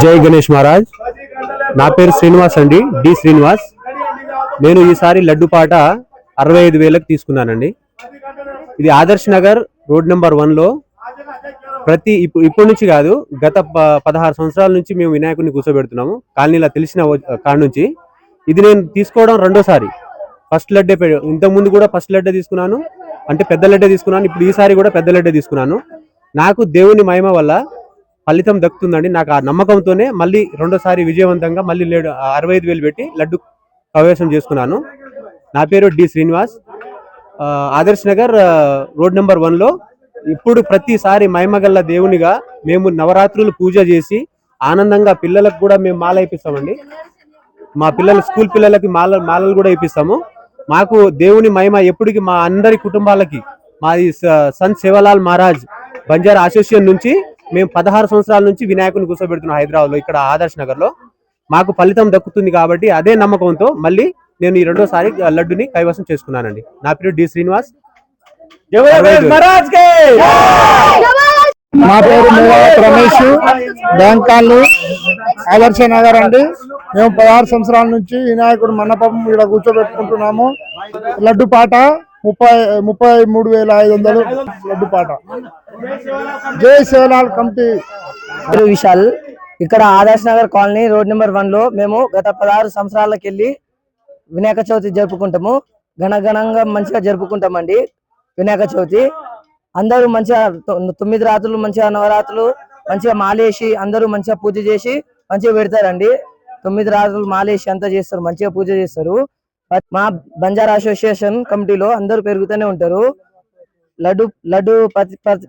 జై గణేష్ మహారాజ్. నా పేరు శ్రీనివాస్ అండి, డి శ్రీనివాస్. నేను ఈసారి లడ్డు పాట 65,000కి తీసుకున్నానండి. ఇది ఆదర్శ్ నగర్ రోడ్ నెంబర్ 1లో ఇప్పటి నుంచి కాదు, గత 16 సంవత్సరాల నుంచి మేము వినాయకుడిని కూర్చోబెడుతున్నాము. కాలనీలో తెలిసిన కాడ నుంచి ఇది నేను తీసుకోవడం రెండోసారి. ఫస్ట్ లడ్డే, ఇంతకుముందు కూడా ఫస్ట్ లడ్డే తీసుకున్నాను, అంటే పెద్ద లడ్డే తీసుకున్నాను. ఇప్పుడు ఈసారి కూడా పెద్ద లడ్డే తీసుకున్నాను. నాకు దేవుని మహిమ వల్ల ఫలితం దక్కుతుందండి. నాకు ఆ నమ్మకంతోనే మళ్ళీ రెండోసారి విజయవంతంగా మళ్ళీ 65,000 పెట్టి లడ్డు ప్రవేశం చేసుకున్నాను. నా పేరు D Srinivas. Adarsh Nagar road number 1లో ఇప్పుడు ప్రతిసారి మహిమగల్ల దేవునిగా మేము నవరాత్రులు పూజ చేసి ఆనందంగా పిల్లలకు కూడా మేము మాల ఇప్పిస్తామండి. మా పిల్లలు స్కూల్ పిల్లలకి మాలలు కూడా ఇప్పిస్తాము. మాకు దేవుని మహిమ ఎప్పటికీ మా అందరి కుటుంబాలకి, మాది సంత్ సేవాలాల్ మహారాజ్ బంజారా అసోసియేషన్ నుంచి మేము 16 సంవత్సరాల నుంచి వినాయకుని కూర్చోబెడుతున్నాం హైదరాబాద్లో, ఇక్కడ ఆదర్శ్ నగర్లో. మాకు ఫలితం దక్కుతుంది కాబట్టి అదే నమ్మకంతో మళ్ళీ నేను ఈ రెండోసారి లడ్డుని కైవసం చేసుకున్నానండి. నా పేరు డి శ్రీనివాస్. నా పేరు రమేష్, బ్యాంక్ కాలనీ, ఆదర్శ నగర్ అండి. మేము 16 సంవత్సరాల నుంచి వినాయకుడు మండపం ఇక్కడ కూర్చోబెట్టుకుంటున్నాము. లడ్డు పాట 33,500 లడ్డు పాట. జై సేవలాల్ కమిటీ. విశాల్, ఇక్కడ Adarsh Nagar colony road number 1లో మేము గత 16 సంవత్సరాలకి వెళ్ళి వినాయక చవితి జరుపుకుంటాము. ఘనంగా మంచిగా జరుపుకుంటామండి వినాయక చవితి. అందరూ మంచిగా 9 రాత్రులు మంచిగా నవరాత్రులు మంచిగా మాలేసి అందరూ మంచిగా పూజ చేసి మంచిగా పెడతారండి. 9 రాత్రులు మాలేసి అంతా చేస్తారు, మంచిగా పూజ చేస్తారు. మా బంజారా అసోసియేషన్ కమిటీలో అందరూ పెరుగుతూనే ఉంటారు. లడ్డు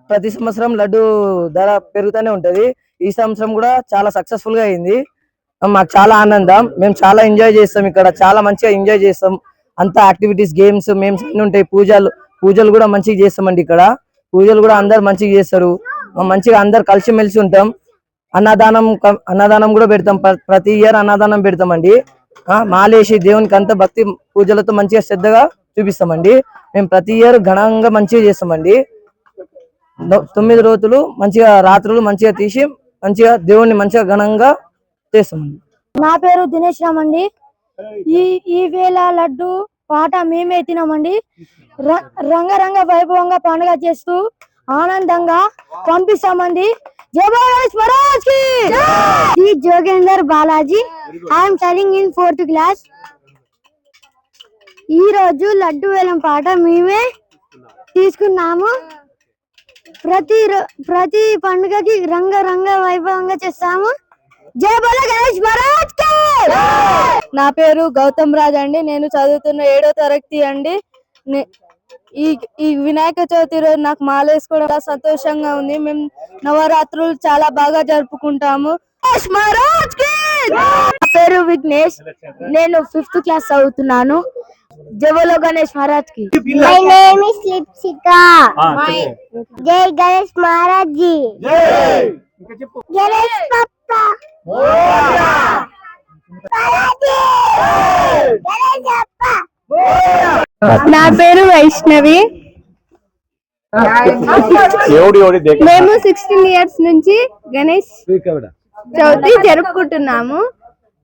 ప్రతి సంవత్సరం లడ్డు ధర పెరుగుతూనే ఉంటది. ఈ సంవత్సరం కూడా చాలా సక్సెస్ఫుల్ గా అయింది. మాకు చాలా ఆనందం. మేము చాలా ఎంజాయ్ చేస్తాం, ఇక్కడ చాలా మంచిగా ఎంజాయ్ చేస్తాం. అంతా యాక్టివిటీస్, గేమ్స్ మేము అన్ని ఉంటాయి. పూజలు కూడా మంచిగా చేస్తామండి. ఇక్కడ పూజలు కూడా అందరు మంచిగా చేస్తారు. మంచిగా అందరు కలిసిమెలిసి ఉంటాం. అన్నదానం కూడా పెడతాం. ప్రతి ఇయర్ అన్నదానం పెడతామండి. మాలేసి దేవునికి అంత భక్తి పూజలతో మంచిగా శ్రద్ధగా చూపిస్తామండి. మేము ప్రతి ఇయర్ ఘనంగా మంచిగా చేస్తామండి. 9 రోజులు మంచిగా రాత్రులు మంచిగా తీసి మంచిగా దేవుణ్ణి మంచిగా ఘనంగా చేస్తామండి. నా పేరు దినేష్ రామ్ అండి. ఈ వేళ లడ్డు పాట మేమే ఎత్తినామండి. రంగరంగ వైభవంగా పండుగ చేస్తూ ఆనందంగా పంపిస్తామండి. జై గణేష్ మహారాజ్ కి జై. Jogender Balaji. I'm studying in 4th class. ఈ రోజు లడ్డు వేలం పాట మేమే తీసుకున్నాము. ప్రతి పండుగకి రంగరంగ వైభవంగా చేస్తాము. జై బోలో గణేష్ మహారాజ్ కి. నా పేరు గౌతమ్ రాజ్ అండి. నేను చదువుతున్న 7వ తరగతి అండి. ఈ వినాయక చవితి రోజు నాకు మాల వేసుకోవడం చాలా సంతోషంగా ఉంది. మేము నవరాత్రులు చాలా బాగా జరుపుకుంటాము. నా పేరు విఘ్నేష్. నేను 5th క్లాస్ చదువుతున్నాను. జై బోలో గణేష్ మహారాజ్ కి. My name is Lipsika. జై గణేష్ మహారాజ్ జీ. గణేష్ పప్పా. నా పేరు వైష్ణవి. మేము 16 ఇయర్స్ నుంచి గణేష్ చవితి జరుపుకుంటున్నాము.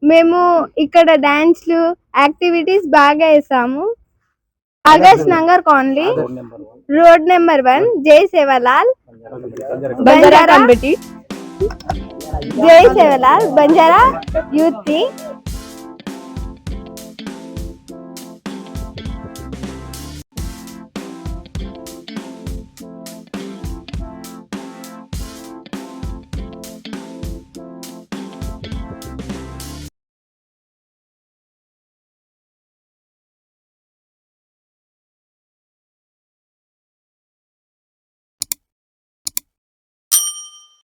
మేము ఇక్కడ డాన్స్లు యాక్టివిటీస్ బాగా వేసాము. Adarsh Nagar colony road number 1 జై సేవాలాల్ బంజారా కమిటీ. జై సేవాలాల్ బంజారా యూత్.